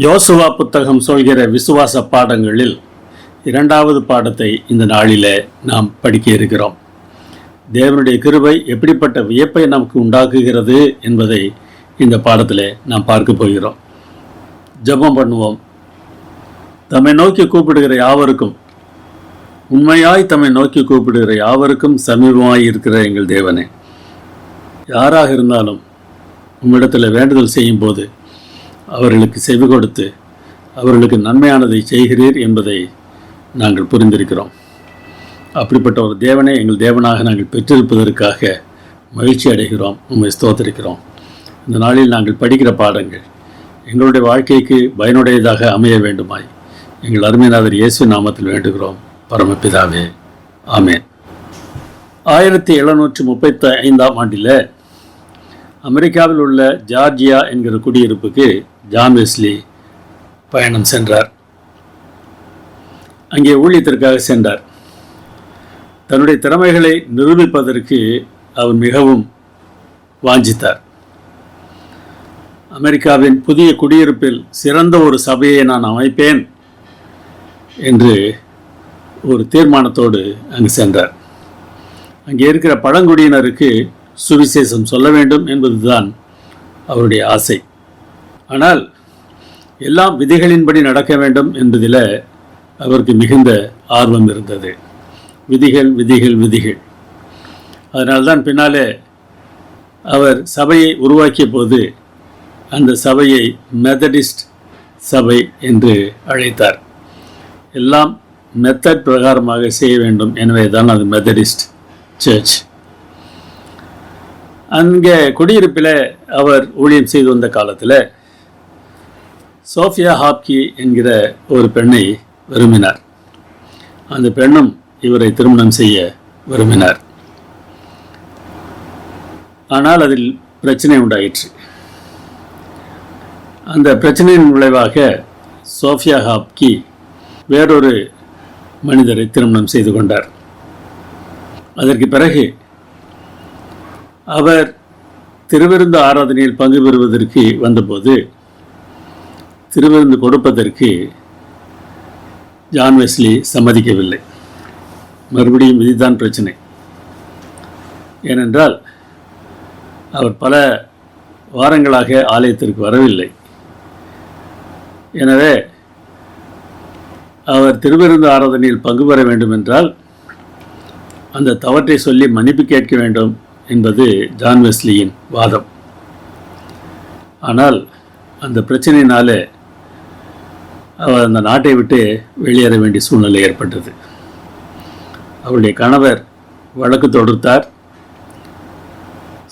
யோசுவா புத்தகம் சொல்கிற விசுவாச பாடங்களில் இரண்டாவது பாடத்தை இந்த நாளிலே நாம் படிக்க இருக்கிறோம். தேவனுடைய கிருபை எப்படிப்பட்ட வியப்பை நமக்கு உண்டாக்குகிறது என்பதை இந்த பாடத்திலே நாம் பார்க்க போகிறோம். ஜெபம் பண்ணுவோம். தம்மை நோக்கி கூப்பிடுகிற யாவருக்கும், உண்மையாய் தம்மை நோக்கி கூப்பிடுகிற யாவருக்கும் சமீபமாய் இருக்கிற எங்கள் தேவனே, யாராக இருந்தாலும் உம்மிடத்தில் வேண்டுதல் செய்யும் போது அவர்களுக்கு செவி கொடுத்து அவர்களுக்கு நன்மையானதை செய்கிறீர் என்பதை நாங்கள் புரிந்திருக்கிறோம். அப்படிப்பட்ட ஒரு தேவனை எங்கள் தேவனாக நாங்கள் பெற்றிருப்பதற்காக மகிழ்ச்சி அடைகிறோம், உம்மை ஸ்தோத்திரிக்கிறோம். இந்த நாளில் நாங்கள் படிக்கிற பாடங்கள் எங்களுடைய வாழ்க்கைக்கு பயனுடையதாக அமைய வேண்டுமாய் எங்கள் அருமைநாதர் இயேசு நாமத்தில் வேண்டுகிறோம், பரமபிதாவே, ஆமேன். 1735 ஆண்டில் அமெரிக்காவில் உள்ள ஜார்ஜியா என்கிற குடியிருப்புக்கு ஜான் வெஸ்லி பயணம் சென்றார். அங்கே ஊழியத்திற்காக சென்றார். தன்னுடைய திறமைகளை நிரூபிப்பதற்கு அவர் மிகவும் வாஞ்சித்தார். அமெரிக்காவின் புதிய குடியிருப்பில் சிறந்த ஒரு சபையை நான் அமைப்பேன் என்று ஒரு தீர்மானத்தோடு அங்கு சென்றார். அங்கே இருக்கிற பழங்குடியினருக்கு சுவிசேஷம் சொல்ல வேண்டும் என்பதுதான் அவருடைய ஆசை. ஆனால் எல்லாம் விதிகளின்படி நடக்க வேண்டும் என்பதில் அவருக்கு மிகுந்த ஆர்வம் இருந்தது. விதிகள் விதிகள் விதிகள். அதனால்தான் பின்னாலே அவர் சபையை உருவாக்கிய போது அந்த சபையை மெத்தடிஸ்ட் சபை என்று அழைத்தார். எல்லாம் மெத்தட் பிரகாரமாக செய்ய வேண்டும், எனவே தான் அது மெத்தடிஸ்ட் சர்ச். அங்கே குடியிருப்பில் அவர் ஊழியம் செய்து வந்த காலத்தில் சோஃபியா ஹாப்கி என்கிற ஒரு பெண்ணை விரும்பினார். அந்த பெண்ணும் இவரை திருமணம் செய்ய விரும்பினார். ஆனால் அதில் பிரச்சனை உண்டாயிற்று. அந்த பிரச்சனையின் விளைவாக சோஃபியா ஹாப்கி வேறொரு மனிதரை திருமணம் செய்து கொண்டார். அதற்கு பிறகு அவர் திருவிருந்து ஆராதனையில் பங்கு பெறுவதற்கு வந்தபோது திருவிருந்து கொடுப்பதற்கு ஜான் வெஸ்லி சம்மதிக்கவில்லை. மறுபடியும் இதுதான் பிரச்சனை. ஏனென்றால் அவர் பல வாரங்களாக ஆலயத்திற்கு வரவில்லை. எனவே அவர் திருவிருந்து ஆராதனையில் பங்கு பெற வேண்டும் என்றால் அந்த தவற்றை சொல்லி மன்னிப்பு கேட்க வேண்டும் என்பது ஜான் வெஸ்லியின் வாதம். ஆனால் அந்த பிரச்சனையினாலே அவர் அந்த நாட்டை விட்டு வெளியேற வேண்டிய சூழ்நிலை ஏற்பட்டது. அவருடைய கணவர் வழக்கு தொடுத்தார்.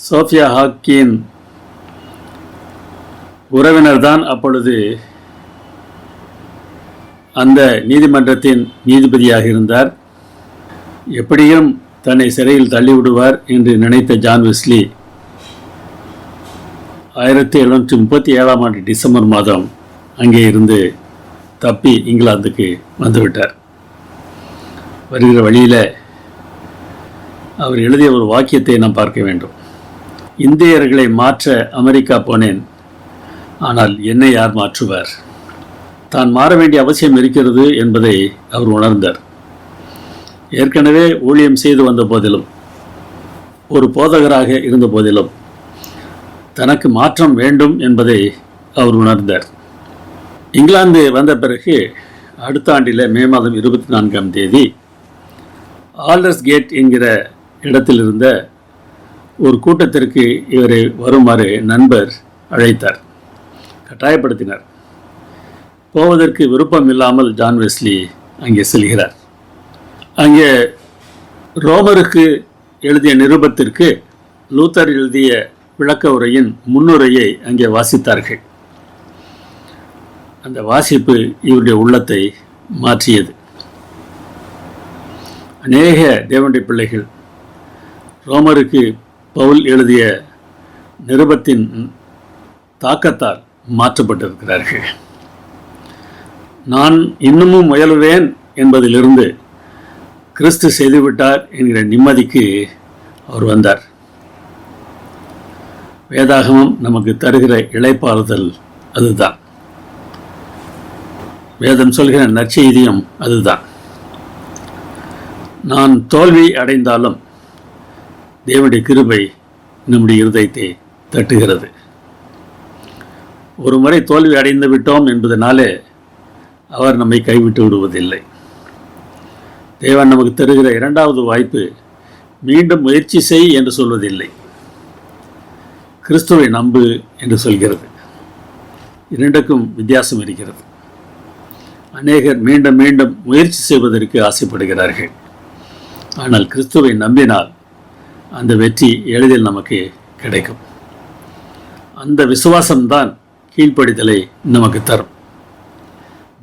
சோஃபியா ஹாப்கியின் உறவினர் தான் அப்பொழுது அந்த நீதிமன்றத்தின் நீதிபதியாக இருந்தார். எப்படியும் தன்னை சிறையில் தள்ளிவிடுவார் என்று நினைத்த ஜான் வெஸ்லி 1737 ஆண்டு டிசம்பர் மாதம் அங்கே இருந்து தப்பி இங்கிலாந்துக்கு வந்துவிட்டார். வருகிற வழியில் அவர் எழுதிய ஒரு வாக்கியத்தை நாம் பார்க்க வேண்டும். இந்தியர்களை மாற்ற அமெரிக்கா போனேன், ஆனால் என்னை யார் மாற்றுவார்? தான் மாற வேண்டிய அவசியம் இருக்கிறது என்பதை அவர் உணர்ந்தார். ஏற்கனவே ஊழியம் செய்து வந்த போதிலும், ஒரு போதகராக இருந்த போதிலும் தனக்கு மாற்றம் வேண்டும் என்பதை அவர் உணர்ந்தார். இங்கிலாந்து வந்த பிறகு அடுத்த ஆண்டில் மே மாதம் 24ஆம் தேதி ஆல்டர்ஸ் கேட் என்கிற இடத்தில் இருந்த ஒரு கூட்டத்திற்கு இவரை வருமாறு நண்பர் அழைத்தார், கட்டாயப்படுத்தினார். போவதற்கு விருப்பம் இல்லாமல் ஜான் வெஸ்லி அங்கே செல்கிறார். அங்கே ரோமருக்கு எழுதிய நிருபத்திற்கு லூத்தர் எழுதிய விளக்க உரையின் முன்னுரையை அங்கே வாசித்தார்கள். அந்த வாசிப்பு இவருடைய உள்ளத்தை மாற்றியது. அநேக தேவனுடைய பிள்ளைகள் ரோமருக்கு பவுல் எழுதிய நிருபத்தின் தாக்கத்தால் மாற்றப்பட்டிருக்கிறார்கள். நான் இன்னமும் முயலுவேன் என்பதிலிருந்து கிறிஸ்து செய்துவிட்டார் என்கிற நிம்மதிக்கு அவர் வந்தார். வேதாகமம் நமக்கு தருகிற இளைப்பாறுதல் அதுதான். வேதம் சொல்கிற நற்செய்தியும் அதுதான். நான் தோல்வி அடைந்தாலும் தேவனுடைய கிருபை நம்முடைய இருதயத்தை தட்டுகிறது. ஒரு முறை தோல்வி அடைந்து விட்டோம் என்பதனாலே அவர் நம்மை கைவிட்டு விடுவதில்லை. தேவன் நமக்கு தருகிற இரண்டாவது வாய்ப்பு மீண்டும் முயற்சி செய் என்று சொல்வதில்லை, கிறிஸ்துவை நம்பு என்று சொல்கிறது. இரண்டுக்கும் வித்தியாசம் இருக்கிறது. அநேகர் மீண்டும் மீண்டும் முயற்சி செய்வதற்கு ஆசைப்படுகிறார்கள். ஆனால் கிறிஸ்துவை நம்பினால் அந்த வெற்றி எளிதில் நமக்கு கிடைக்கும். அந்த விசுவாசம்தான் கீழ்ப்படிதலை நமக்கு தரும்.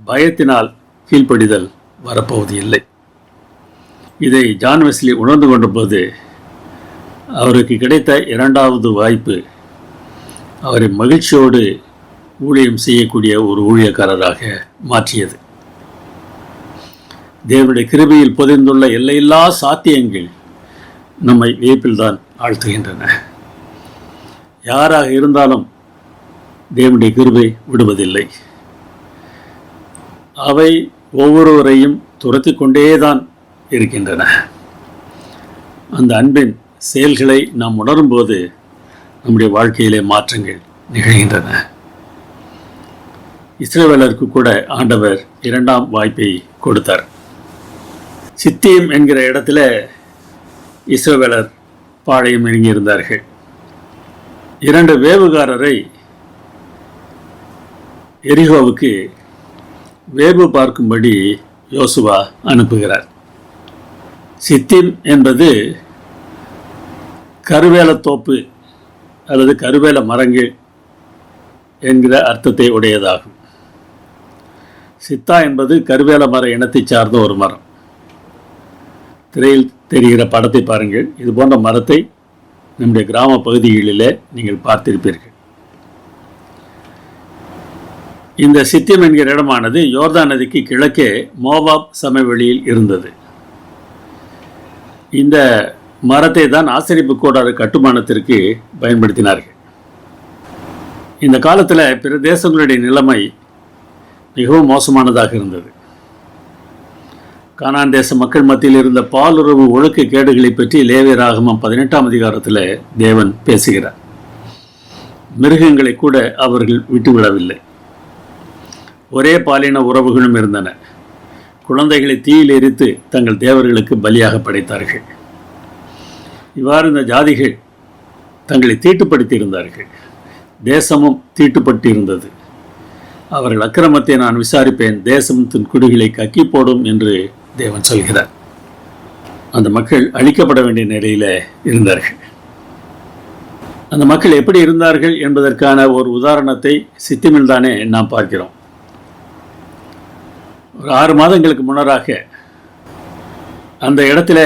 பயத்தினால் கீழ்ப்படிதல் வரப்போவது இல்லை. இதை ஜான் வெஸ்லி உணர்ந்து கொண்டபோது அவருக்கு கிடைத்த இரண்டாவது வாய்ப்பு அவரை மகிழ்ச்சியோடு ஊழியம் செய்யக்கூடிய ஒரு ஊழியக்காரராக மாற்றியது. தேவனுடைய கிருபையில் பொதிந்துள்ள எல்லையில்லா சாத்தியங்கள் நம்மை வியப்பில்தான் ஆழ்த்துகின்றன. யாராக இருந்தாலும் தேவனுடைய கிருபை விடுவதில்லை. அவை ஒவ்வொருவரையும் துரத்தி கொண்டேதான் இருக்கின்றன. அந்த அன்பின் செயல்களை நாம் உணரும்போது நம்முடைய வாழ்க்கையிலே மாற்றங்கள் நிகழ்கின்றன. இஸ்ரவேலருக்கு கூட ஆண்டவர் இரண்டாம் வாய்ப்பை கொடுத்தார். சித்தீம் என்கிற இடத்துல இஸ்ரவேலர் பாளையம் இறங்கியிருந்தார்கள். 2 வேவுகாரரை எரிகோவுக்கு வேவு பார்க்கும்படி யோசுவா அனுப்புகிறார். சித்தீம் என்பது கருவேலத்தோப்பு அல்லது கருவேல மரங்கள் என்கிற அர்த்தத்தை உடையதாகும். சித்தா என்பது கருவேல மர இனத்தை சார்ந்த ஒரு மரம். திரையில் தெரிகிற படத்தை பாருங்கள். இது போன்ற மரத்தை நம்முடைய கிராம பகுதிகளிலே நீங்கள் பார்த்திருப்பீர்கள். இந்த சித்தீம் என்கிற இடமானது யோர்தான் நதிக்கு கிழக்கே மோவாப் சமவெளியில் இருந்தது. இந்த மரத்தை தான் ஆசரிப்பு கூடார கட்டுமானத்திற்கு பயன்படுத்தினார்கள். இந்த காலத்தில் பிற தேசங்களுடைய நிலைமை மிகவும் மோசமானதாக இருந்தது. கானான் தேச மக்கள் மத்தியில் இருந்த பாலுறவு ஒழுக்க கேடுகளை பற்றி லேவியராகமம் 18ஆம் அதிகாரத்தில் தேவன் பேசுகிறார். மிருகங்களை கூட அவர்கள் விட்டுவிடவில்லை. ஒரே பாலின உறவுகளும் இருந்தன. குழந்தைகளை தீயில் எரித்து தங்கள் தேவர்களுக்கு பலியாக படைத்தார்கள். இவ்வாறு இந்த ஜாதிகள் தங்களை தீட்டுப்படுத்தி இருந்தார்கள். தேசமும் தீட்டுப்பட்டு இருந்தது. அவர்கள் அக்கிரமத்தை நான் விசாரிப்பேன், தேசத்தின் குடிகளை கக்கி போடும் என்று தேவன் சொல்கிறார். அந்த மக்கள் அழிக்கப்பட வேண்டிய நிலையில் இருந்தார்கள். அந்த மக்கள் எப்படி இருந்தார்கள் என்பதற்கான ஒரு உதாரணத்தை சித்திமில் தானே நாம் பார்க்கிறோம். ஒரு 6 மாதங்களுக்கு முன்னராக அந்த இடத்துல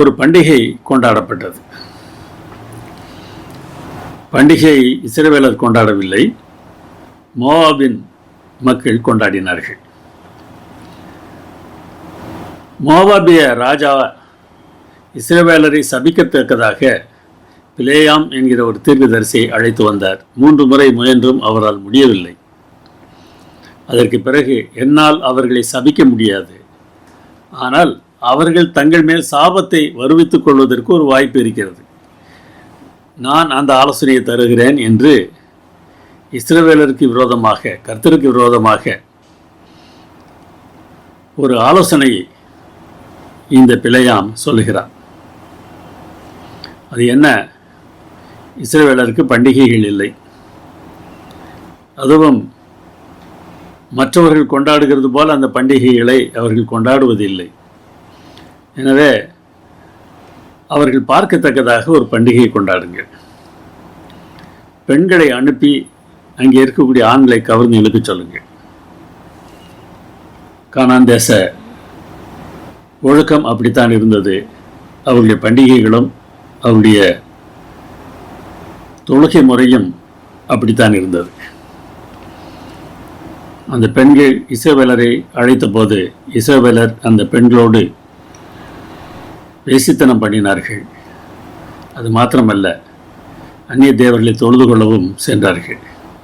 ஒரு பண்டிகை கொண்டாடப்பட்டது. பண்டிகை இஸ்ரவேலர் கொண்டாடவில்லை, மோவாபின் மக்கள் கொண்டாடினார்கள். மோவாபிய ராஜா இஸ்ரவேலரை சபிக்கத்தக்கதாக பிலேயாம் என்கிற ஒரு தீர்க்கதரிசியை அழைத்து வந்தார். 3 முறை முயன்றும் அவரால் முடியவில்லை. அதற்கு பிறகு என்னால் அவர்களை சபிக்க முடியாது, ஆனால் அவர்கள் தங்கள் மேல் சாபத்தை வருவித்துக் கொள்வதற்கு ஒரு வாய்ப்பு இருக்கிறது, நான் அந்த ஆலோசனையை தருகிறேன் என்று இஸ்ரவேலருக்கு விரோதமாக, கர்த்தருக்கு விரோதமாக ஒரு ஆலோசனையை இந்த பிலேயாம் சொல்லுகிறார். அது என்ன? இஸ்ரவேலருக்கு பண்டிகைகள் இல்லை, அதுவும் மற்றவர்கள் கொண்டாடுகிறது போல் அந்த பண்டிகைகளை அவர்கள் கொண்டாடுவதில்லை. எனவே அவர்கள் பார்க்கத்தக்கதாக ஒரு பண்டிகையை கொண்டாடுங்கள். பெண்களை அனுப்பி அங்கே இருக்கக்கூடிய ஆண்களை கவர்ந்து இழுக்க சொல்லுங்கள். கானான் தேச ஒழுக்கம் அப்படித்தான் இருந்தது. அவருடைய பண்டிகைகளும் அவருடைய தொழுகை முறையும் அப்படித்தான் இருந்தது. அந்த பெண்கள் இஸ்ரவேலரை அழைத்த போது இஸ்ரவேலர் அந்த பெண்களோடு வேசித்தனம் பண்ணினார்கள். அது மாத்திரமல்ல, அந்நிய தேவர்களை தொழுது கொள்ளவும் சென்றார்கள்.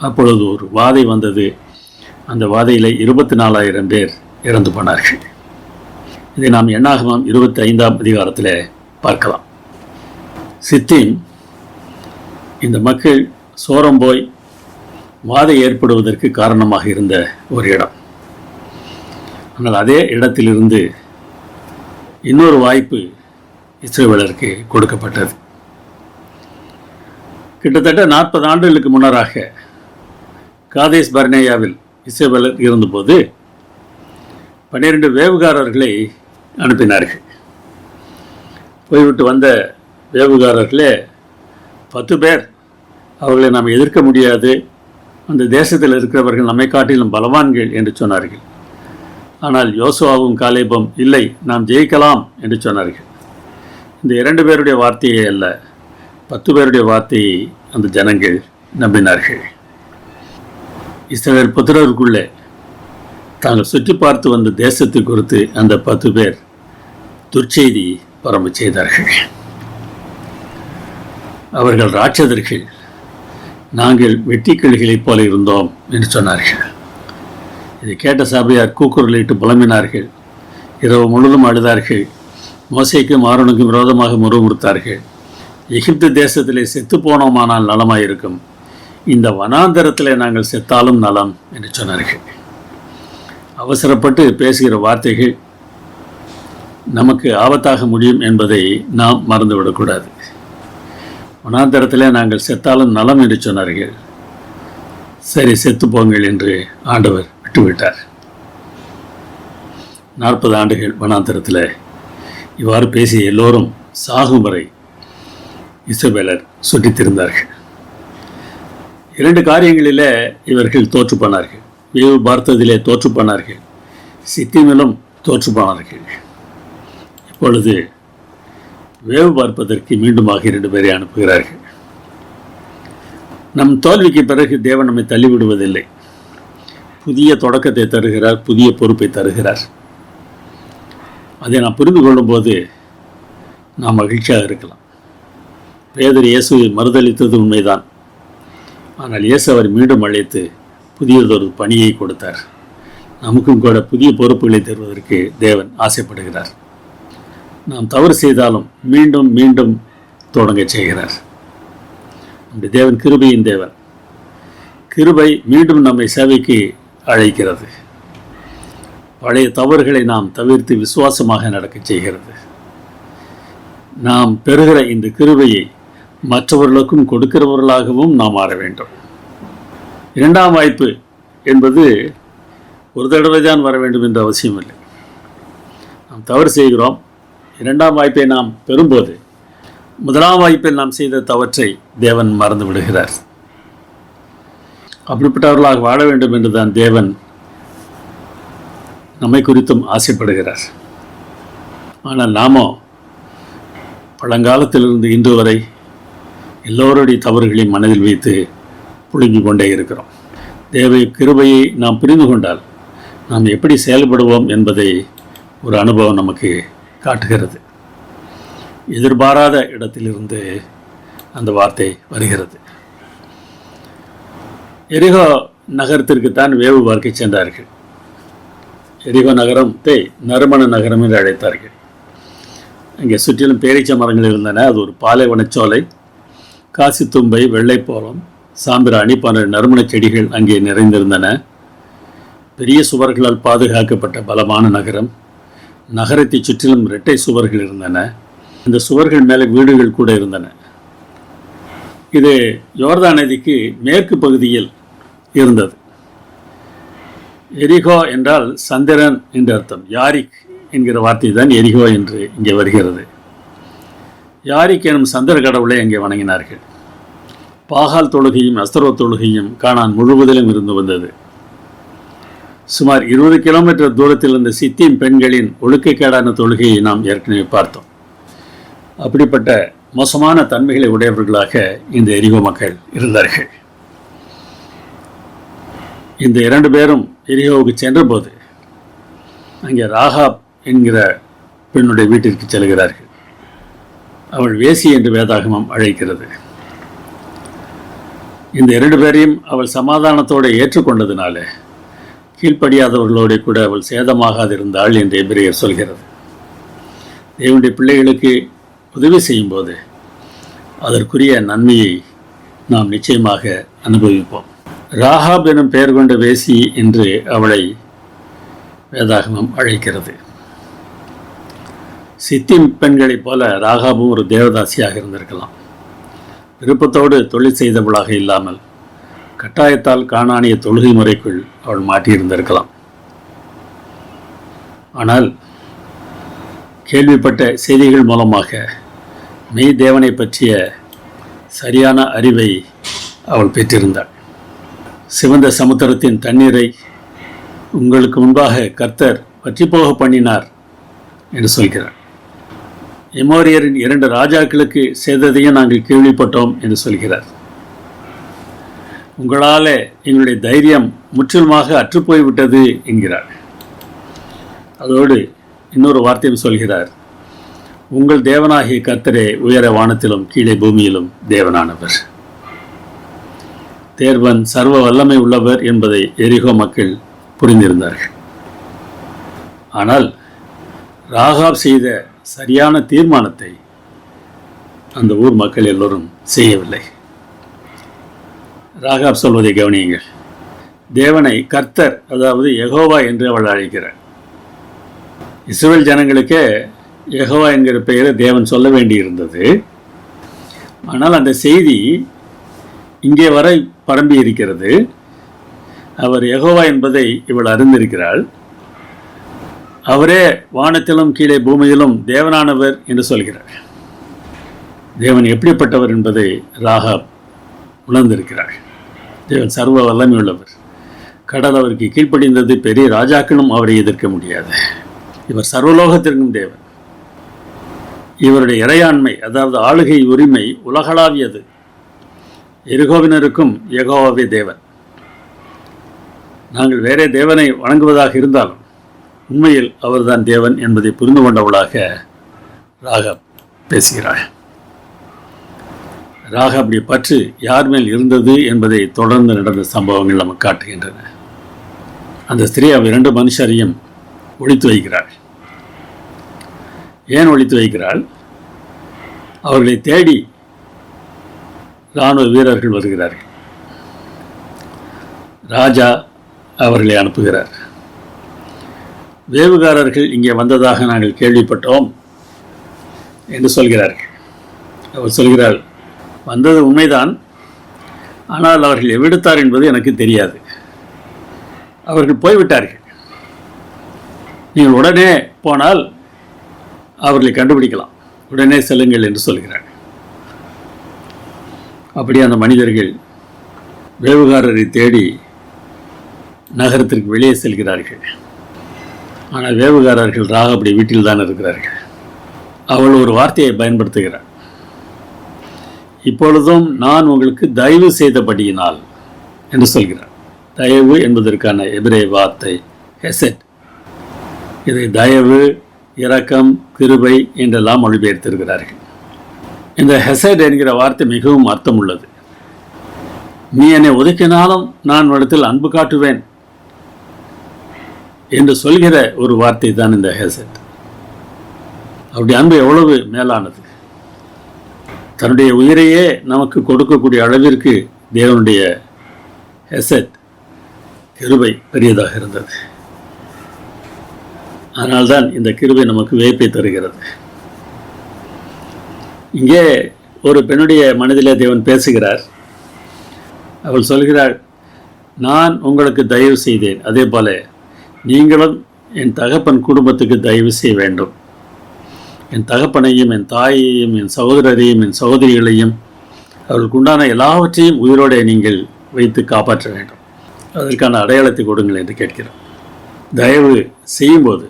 அப்பொழுது ஒரு வாதை வந்தது. அந்த வாதையில் 24,000 பேர் இறந்து போனார்கள். இதை நாம் எண்ணாகமம் 25ஆம் அதிகாரத்தில் பார்க்கலாம். சித்தீம் இந்த மக்கள் சோரம் போய் வாதை ஏற்படுவதற்கு காரணமாக இருந்த ஒரு இடம். ஆனால் அதே இடத்திலிருந்து இன்னொரு வாய்ப்பு இஸ்ரவேலருக்கு கொடுக்கப்பட்டது. கிட்டத்தட்ட 40 ஆண்டுகளுக்கு முன்னராக காதேஸ் பர்னேயாவில் இஸ்ரவேலர் இருந்தபோது 12 வேவுகாரர்களை அனுப்பினார்கள். போய்விட்டு வந்த வேவுகாரர்களே 10 பேர் அவர்களை நாம் எதிர்க்க முடியாது, அந்த தேசத்தில் இருக்கிறவர்கள் நம்மை காட்டிலும் பலவான்கள் என்று சொன்னார்கள். ஆனால் யோசுவாவும் காலேபும் இல்லை, நாம் ஜெயிக்கலாம் என்று சொன்னார்கள். இந்த 2 பேருடைய வார்த்தையை அல்ல, 10 பேருடைய வார்த்தையை அந்த ஜனங்கள் நம்பினார்கள். இஸ்ரவேல் புத்திரருக்குள்ளே தாங்கள் சுற்றி பார்த்து வந்த தேசத்தை குறித்து அந்த 10 பேர் துர்ச்செய்தி பரம்ப செய்தார்கள். அவர்கள் ராட்சதர்கள், நாங்கள் வெட்டிக்கிளிகளைப் போல இருந்தோம் என்று சொன்னார்கள். இதை கேட்ட சபையார் கூக்குரலிட்டு புலம்பினார்கள். இரவு முழுவதும் அழுதார்கள். மோசேக்கும் ஆரோனுக்கும் விரோதமாக முறுமுறுத்தார்கள். எகிப்து தேசத்திலே செத்து போனோமானால் நலமாயிருக்கும், இந்த வனாந்தரத்திலே நாங்கள் செத்தாலும் நலம் என்று சொன்னார்கள். அவசரப்பட்டு பேசுகிற வார்த்தைகள் நமக்கு ஆபத்தாக முடியும் என்பதை நாம் மறந்துவிடக்கூடாது. வனாந்தரத்திலே நாங்கள் செத்தாலும் நலம் என்று சொன்னார்கள். சரி, செத்து போங்கள் என்று ஆண்டவர் விட்டுவிட்டார். 40 ஆண்டுகள் வனாந்தரத்தில் இவ்வாறு பேசிய எல்லோரும் சாகும் வரை இஸ்ரவேலர் சுற்றித்திருந்தார்கள். 2 காரியங்களிலே இவர்கள் தோற்று போனார்கள். வேவு பார்த்ததிலே தோற்று போனார்கள், சித்தீமிலும் தோற்று போனார்கள். இப்பொழுது வேவு பார்ப்பதற்கு மீண்டுமாக 2 பேரை அனுப்புகிறார்கள். நம் தோல்விக்கு பிறகு தேவன் நம்மை தள்ளிவிடுவதில்லை. புதிய தொடக்கத்தை தருகிறார், புதிய பொறுப்பை தருகிறார். அதை நாம் புரிந்து கொள்ளும்போது நாம் மகிழ்ச்சியாக இருக்கலாம். பேதர் இயேசுவை மறுதளித்தது உண்மைதான். ஆனால் இயேசு அவர் மீண்டும் அழைத்து புதியதொரு பணியை கொடுத்தார். நமக்கும் கூட புதிய பொறுப்புகளை தருவதற்கு தேவன் ஆசைப்படுகிறார். நாம் தவறு செய்தாலும் மீண்டும் மீண்டும் தொடங்க செய்கிறார். நம்முடைய தேவன் கிருபையின் தேவன். கிருபை மீண்டும் நம்மை சேவைக்கு அழைக்கிறது. பழைய தவறுகளை நாம் தவிர்த்து விசுவாசமாக நடக்க செய்கிறது. நாம் பெறுகிற இந்த கிருபையை மற்றவர்களுக்கும் கொடுக்கிறவர்களாகவும் நாம் மாற வேண்டும். 2ஆம் வாய்ப்பு என்பது ஒரு தடவை தான் வர வேண்டும் என்ற அவசியம் இல்லை. நாம் தவறு செய்கிறோம். 2ஆம் வாய்ப்பை நாம் பெறும்போது 1ஆம் வாய்ப்பில் நாம் செய்த தவற்றை தேவன் மறந்து விடுகிறார். அப்படிப்பட்டவர்களாக வாழ வேண்டும் என்றுதான் தேவன் நம்மை குறித்தும் ஆசைப்படுகிறார். ஆனால் நாமோ பழங்காலத்திலிருந்து இன்று வரை எல்லோருடைய தவறுகளையும் மனதில் வைத்து புழுங்கிக் கொண்டே இருக்கிறோம். தேவை கிருபையை நாம் புரிந்து கொண்டால் நாம் எப்படி செயல்படுவோம் என்பதை ஒரு அனுபவம் நமக்கு காட்டுகிறது. எதிர்பாராத இடத்திலிருந்து அந்த வார்த்தை வருகிறது. எரிகோ நகரத்திற்குத்தான் வேவு பார்க்க சென்றார்கள். எரிகோ நகரத்தை நறுமண நகரம் என்று அழைத்தார்கள். அங்கே சுற்றிலும் பேரீச்ச மரங்கள் இருந்தன. அது ஒரு பாலைவனச்சோலை. காசி தும்பை, வெள்ளைப்போளம், சாம்பிராணி போன்ற நறுமண செடிகள் அங்கே நிறைந்திருந்தன. பெரிய சுவர்களால் பாதுகாக்கப்பட்ட பலமான நகரம். நகரத்தை சுற்றிலும் இரட்டை சுவர்கள் இருந்தன. இந்த சுவர்கள் மேலே வீடுகள் கூட இருந்தன. இது யோர்தான் நதிக்கு மேற்கு பகுதியில் இருந்தது. எரிகோ என்றால் சந்திரன் என்று அர்த்தம். யாரிக் என்கிற வார்த்தை தான் எரிகோ என்று இங்கே வருகிறது. யாரிக் எனும் சந்திர கடவுளை அங்கே வணங்கினார்கள். பாகால் தொழுகையும் அஸ்தரோ தொழுகையும் கானான் முழுவதிலும் இருந்து வந்தது. சுமார் 20 கிலோமீட்டர் தூரத்தில் இருந்த சித்தீம் பெண்களின் ஒழுக்கக்கேடான தொழுகையை நாம் ஏற்கனவே பார்த்தோம். அப்படிப்பட்ட மோசமான தன்மைகளை உடையவர்களாக இந்த எரிகோ மக்கள் இருந்தார்கள். இந்த 2 பேரும் எரிகோவுக்கு சென்றபோது அங்கே ராகாப் என்கிற பெண்ணுடைய வீட்டிற்கு செல்கிறார்கள். அவள் வேசி என்று வேதாகமம் அழைக்கிறது. இந்த 2 பேரையும் அவள் சமாதானத்தோடு ஏற்றுக்கொண்டதினால கீழ்ப்படியாதவர்களோடு கூட அவள் சேதமாகாதிருந்தாள் என்று எபிரேயர் சொல்கிறது. தேவனுடைய பிள்ளைகளுக்கு உதவி செய்யும்போது அதற்குரிய நன்மையை நாம் நிச்சயமாக அனுபவிப்போம். ராகாப் எனும் பெயர் கொண்ட வேசி என்று அவளை வேதாகமம் அழைக்கிறது. சித்திம் பெண்களைப் போல ராகாபும் ஒரு தேவதாசியாக இருந்திருக்கலாம். விருப்பத்தோடு தொழில் செய்தவளாக இல்லாமல் கட்டாயத்தால் காணானிய தொழுகை முறைக்குள் அவள் மாட்டியிருந்திருக்கலாம். ஆனால் கேள்விப்பட்ட செய்திகள் மூலமாக மெய் தேவனை பற்றிய சரியான அறிவை அவள் பெற்றிருந்தாள். சிவந்த சமுத்திரத்தின் தண்ணீரை உங்களுக்கு முன்பாக கர்த்தர் பற்றிப்போக பண்ணினார் என்று சொல்கிறார். எமோரியரின் 2 ராஜாக்களுக்கு செய்ததையும் நாங்கள் கேள்விப்பட்டோம் என்று சொல்கிறார். உங்களால் எங்களுடைய தைரியம் முற்றிலுமாக அற்றுப்போய்விட்டது என்கிறார். அதோடு இன்னொரு வார்த்தையும் சொல்கிறார், உங்கள் தேவனாகிய கர்த்தரே உயர வானத்திலும் கீழே பூமியிலும் தேவனானவர். தேவன் சர்வ வல்லமை உள்ளவர் என்பதை எரிகோ மக்கள் புரிந்திருந்தார்கள். ஆனால் ராகாப் செய்த சரியான தீர்மானத்தை அந்த ஊர் மக்கள் எல்லோரும் செய்யவில்லை. ராகாப் சொல்வதை கவனியுங்கள். தேவனை கர்த்தர், அதாவது யெகோவா என்று அவள் அழைக்கிறார். இஸ்ரவேல் ஜனங்களுக்கே யெகோவா என்கிற பெயரை தேவன் சொல்ல வேண்டியிருந்தது. ஆனால் அந்த செய்தி இங்கே வரை பரம்பி இருக்கிறது. அவர் யெகோவா என்பதை இவள் அறிந்திருக்கிறாள். அவரே வானத்திலும் கீழே பூமியிலும் தேவனானவர் என்று சொல்கிறார். தேவன் எப்படிப்பட்டவர் என்பதை ராகாப் உணர்ந்திருக்கிறார். தேவன் சர்வ வல்லமை உள்ளவர். கடல் அவருக்கு கீழ்ப்படிந்தது. பெரிய ராஜாக்களும் அவரை எதிர்க்க முடியாது. இவர் சர்வலோகத்திற்கும் தேவன். இவருடைய இறையாண்மை, அதாவது ஆளுகை உரிமை உலகளாவியது. எரிகோவினருக்கும் யெகோவாவே தேவன். நாங்கள் வேறே தேவனை வணங்குவதாக இருந்தாலும் உண்மையில் அவர்தான் தேவன் என்பதை புரிந்து கொண்டவளாக ராகாப் பேசுகிறாள். ராகாபுடைய பற்று யார் மேல் இருந்தது என்பதை தொடர்ந்து நடந்த சம்பவங்கள் நமக்கு காட்டுகின்றன. அந்த ஸ்திரீ அவர் 2 மனுஷரையும் ஒழித்து வைக்கிறாள். ஏன் ஒழித்து வைக்கிறாள்? அவர்களை தேடி இராணுவ வீரர்கள் வருகிறார்கள். ராஜா அவர்களை அனுப்புகிறார். வேவுகாரர்கள் இங்கே வந்ததாக நாங்கள் கேள்விப்பட்டோம் என்று சொல்கிறார்கள். அவர் சொல்கிறார், வந்தது உண்மைதான், ஆனால் அவர்கள் எவ்விடத்தார் என்பது எனக்கு தெரியாது. அவர்கள் போய்விட்டார்கள். நீங்கள் உடனே போனால் அவர்களை கண்டுபிடிக்கலாம், உடனே செல்லுங்கள் என்று சொல்கிறார். அப்படி அந்த மனிதர்கள் வேவுகாரரை தேடி நகரத்திற்கு வெளியே செல்கிறார்கள். ஆனால் வேவுகாரர்கள் ராகாபுடைய வீட்டில் தான் இருக்கிறார்கள். அவள் ஒரு வார்த்தையை பயன்படுத்துகிறாள். இப்பொழுதும் நான் உங்களுக்கு தயவு செய்தபடியினால் என்று சொல்கிறார். தயவு என்பதற்கான எபிரேய வார்த்தை ஹெசெட். இதை தயவு, இரக்கம், கிருபை என்றெல்லாம் மொழிபெயர்த்திருக்கிறார்கள். இந்த ஹெசெட் என்கிற வார்த்தை மிகவும் அர்த்தம் உள்ளது. நீ என்னை ஒதுக்கினாலும் நான் இடத்தில் அன்பு காட்டுவேன் என்று சொல்கிற ஒரு வார்த்தை தான் இந்த ஹெசெட். அவருடைய அன்பு எவ்வளவு மேலானது! தன்னுடைய உயிரையே நமக்கு கொடுக்கக்கூடிய அளவிற்கு தேவனுடைய ஹெசெட், கிருபை பெரியதாக இருந்தது. அதனால்தான் இந்த கிருபை நமக்கு வியப்பை தருகிறது. இங்கே ஒரு பெண்ணுடைய மனதிலே தேவன் பேசுகிறார். அவள் சொல்கிறாள், நான் உங்களுக்கு தயவு செய்தேன், அதே போல நீங்களும் என் தகப்பன் குடும்பத்துக்கு தயவு செய்ய வேண்டும். என் தகப்பனையும் என் தாயையும் என் சகோதரரையும் என் சகோதரிகளையும் அவர்களுக்கு உண்டான எல்லாவற்றையும் உயிரோடு நீங்கள் வைத்து காப்பாற்ற வேண்டும். அதற்கான அடையாளத்தை கொடுங்கள் என்று கேட்கிறோம். தயவு செய்யும்போது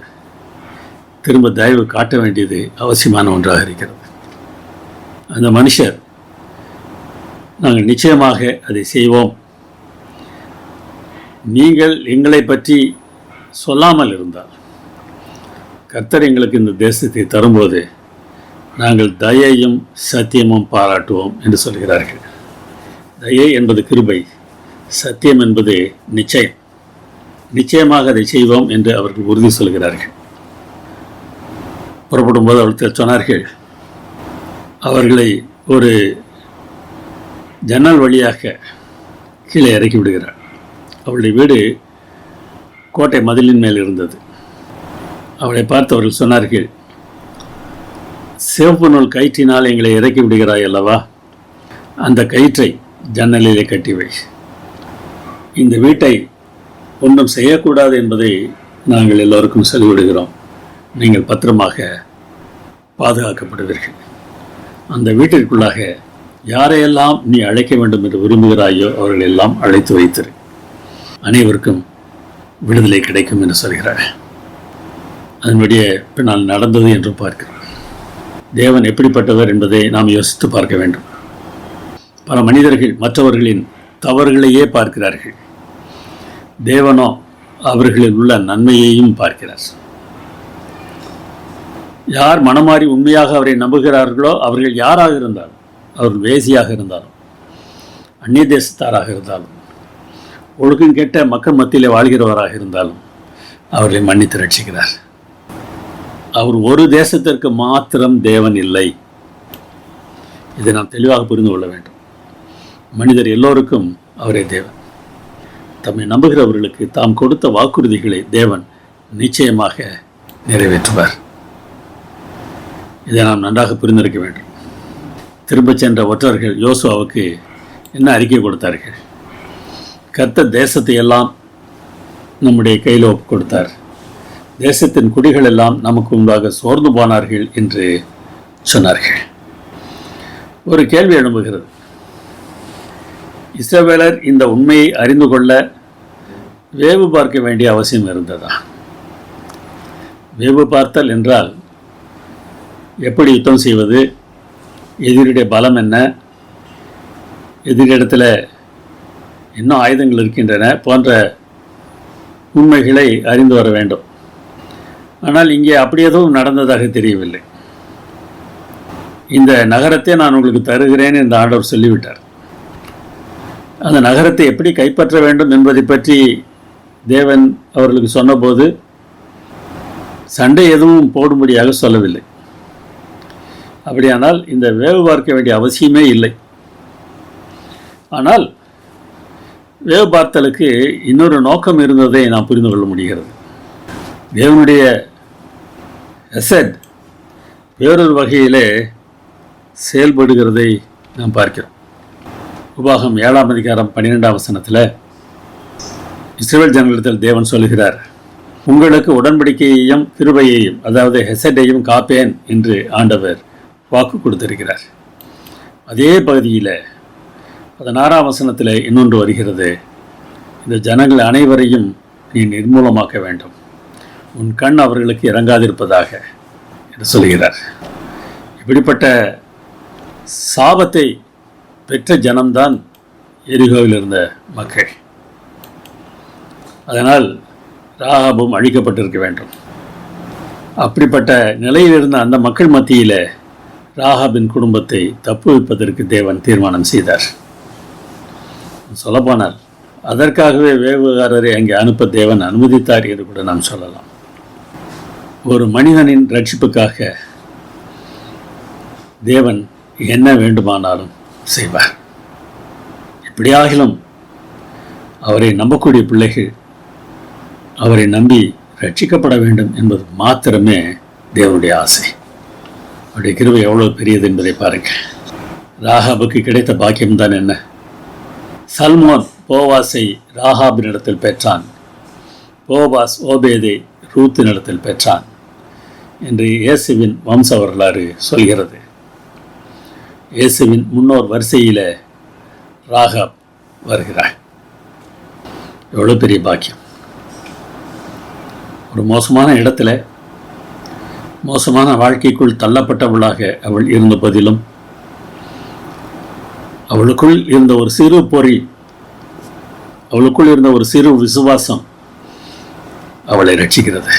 திரும்ப தயவு காட்ட வேண்டியது அவசியமான ஒன்றாக இருக்கிறது. அந்த மனுஷர், நாங்கள் நிச்சயமாக அதை செய்வோம், நீங்கள் எங்களை பற்றி சொல்லாமல் இருந்தால் கர்த்தர் எங்களுக்கு இந்த தேசத்தை தரும்போது நாங்கள் தயையும் சத்தியமும் பாராட்டுவோம் என்று சொல்கிறார்கள். தயை என்பது கிருபை, சத்தியம் என்பது நிச்சயம். நிச்சயமாக அதை செய்வோம் என்று அவர்கள் உறுதி சொல்கிறார்கள். புறப்படும் போது அவர்கள் சொன்னார்கள், அவர்களை ஒரு ஜன்னல் வழியாக கீழே இறக்கி விடுகிறார். அவளுடைய வீடு கோட்டை மதிலின் மேல் இருந்தது. அவளை பார்த்து அவர்கள் சொன்னார்கள், சிவப்பு நூல் கயிற்றினால் எங்களை இறக்கி விடுகிறாய் அல்லவா, அந்த கயிற்றை ஜன்னலிலே கட்டி வை. இந்த வீட்டை ஒன்றும் செய்யக்கூடாது என்பதை நாங்கள் எல்லோருக்கும் சொல்லிவிடுகிறோம். நீங்கள் பத்திரமாக பாதுகாக்கப்படுவீர்கள். அந்த வீட்டிற்குள்ளாக யாரையெல்லாம் நீ அழைக்க வேண்டும் என்று விரும்புகிறாயோ அவர்கள் எல்லாம் அழைத்து வைத்திரு. அனைவருக்கும் விடுதலை கிடைக்கும் என்று சொல்கிறார். அதனுடைய பின்னால் நடந்தது என்று பார்க்கிறோம். தேவன் எப்படிப்பட்டவர் என்பதை நாம் யோசித்து பார்க்க வேண்டும். பல மனிதர்கள் மற்றவர்களின் தவறுகளையே பார்க்கிறார்கள். தேவனோ அவர்களில் உள்ள நன்மையையும் பார்க்கிறார். யார் மனமாறி உண்மையாக அவரை நம்புகிறார்களோ அவர்கள் யாராக இருந்தாலும், அவர்கள் வேசியாக இருந்தாலும், அந்நிய தேசத்தாராக இருந்தாலும், ஒழுக்கம் கெட்ட மக்கள் மத்தியிலே வாழ்கிறவராக இருந்தாலும் அவர்களை மன்னித்து ரட்சிக்கிறார். அவர் ஒரு தேசத்திற்கு மாத்திரம் தேவன் இல்லை. இதை நாம் தெளிவாக புரிந்து கொள்ள வேண்டும். மனிதர் எல்லோருக்கும் அவரே தேவன். தம்மை நம்புகிறவர்களுக்கு தாம் கொடுத்த வாக்குறுதிகளை தேவன் நிச்சயமாக நிறைவேற்றுவார். இதை நாம் நன்றாக புரிந்திருக்க வேண்டும். திரும்ப சென்ற ஒற்றர்கள் யோசுவாவுக்கு என்ன அறிக்கை கொடுத்தார்கள்? கர்த்தர் தேசத்தை எல்லாம் நம்முடைய கையில் ஒப்பு கொடுத்தார். தேசத்தின் குடிகள் எல்லாம் நமக்கு முன்பாக சோர்ந்து போனார்கள் என்று சொன்னார்கள். ஒரு கேள்வி எழும்புகிறது. இஸ்ரவேலர் இந்த உண்மையை அறிந்து கொள்ள வேவு பார்க்க வேண்டிய அவசியம் இருந்ததா? வேவு பார்த்தல் என்றால் எப்படி யுத்தம் செய்வது, எதிரியுடைய பலம் என்ன, எதிரிடத்தில் இன்னும் ஆயுதங்கள் இருக்கின்றன போன்ற உண்மைகளை அறிந்து வர வேண்டும். ஆனால் இங்கே அப்படி எதுவும் நடந்ததாக தெரியவில்லை. இந்த நகரத்தை நான் உங்களுக்கு தருகிறேன் என்று ஆண்டவர் சொல்லிவிட்டார். அந்த நகரத்தை எப்படி கைப்பற்ற வேண்டும் என்பதை பற்றி தேவன் அவர்களுக்கு சொன்னபோது சண்டை எதுவும் போடும்படியாக சொல்லவில்லை. அப்படியானால் இந்த வேவு பார்க்க வேண்டிய அவசியமே இல்லை. ஆனால் வேவு பார்த்தலுக்கு இன்னொரு நோக்கம் இருந்ததை நாம் புரிந்து கொள்ள முடிகிறது. தேவனுடைய எசட் வேறொரு வகையிலே செயல்படுகிறதை நாம் பார்க்கிறோம். உபாகம் 7ஆம் அதிகாரம் 12ஆம் வசனத்தில் இஸ்ரவேல் ஜனங்களிடத்தில் தேவன் சொல்கிறார், உங்களுக்கு உடன்படிக்கையையும் கிருபையையும், அதாவது ஹெசட்டையும் காப்பேன் என்று ஆண்டவர் வாக்கு கொடுத்திருக்கிறார். அதே பகுதியில் 16ஆம் வசனத்தில் இன்னொன்று வருகிறது, இந்த ஜனங்கள் அனைவரையும் நீ நிர்மூலமாக்க வேண்டும், உன் கண் அவர்களுக்கு இறங்காதிருப்பதாக என்று சொல்கிறார். இப்படிப்பட்ட சாபத்தை பெற்ற ஜனம்தான் எரிகோவில் இருந்த மக்கள். அதனால் ராகாபும் அழிக்கப்பட்டிருக்க வேண்டும். அப்படிப்பட்ட நிலையில் இருந்த அந்த மக்கள் மத்தியில் ராகாபின் குடும்பத்தை தப்புவிப்பதற்கு தேவன் தீர்மானம் செய்தார். சொல்லப்போனால் அதற்காகவே வேவுகாரரை அங்கே அனுப்ப தேவன் அனுமதித்தார் என்று கூட நாம் சொல்லலாம். ஒரு மனிதனின் ரட்சிப்புக்காக தேவன் என்ன வேண்டுமானாலும் செய்வார். எப்படியாகிலும் அவரை நம்பக்கூடிய பிள்ளைகள் அவரை நம்பி ரட்சிக்கப்பட வேண்டும் என்பது மாத்திரமே தேவனுடைய ஆசை. அவருடைய கிருபை எவ்வளவு பெரியது என்பதை பாருங்கள். ராகாபுக்கு கிடைத்த பாக்கியம்தான் என்ன? சல்மோன் போவாஸை ராகாபினிடத்தில் பெற்றான், போவாஸ் ஓபேதை ரூத்தினிடத்தில் பெற்றான் என்று இயேசுவின் வம்ச வரலாறு சொல்கிறது. இயேசுவின் முன்னோர் வரிசையில் ராகாப் வருகிறாள். எவ்வளோ பெரிய பாக்கியம்! ஒரு மோசமான இடத்துல மோசமான வாழ்க்கைக்குள் தள்ளப்பட்டவளாக அவள் இருந்த போதிலும் அவளுக்குள் இருந்த ஒரு சிறு பொறி, அவளுக்குள் இருந்த ஒரு சிறு விசுவாசம் அவளை ரட்சிக்கிறது.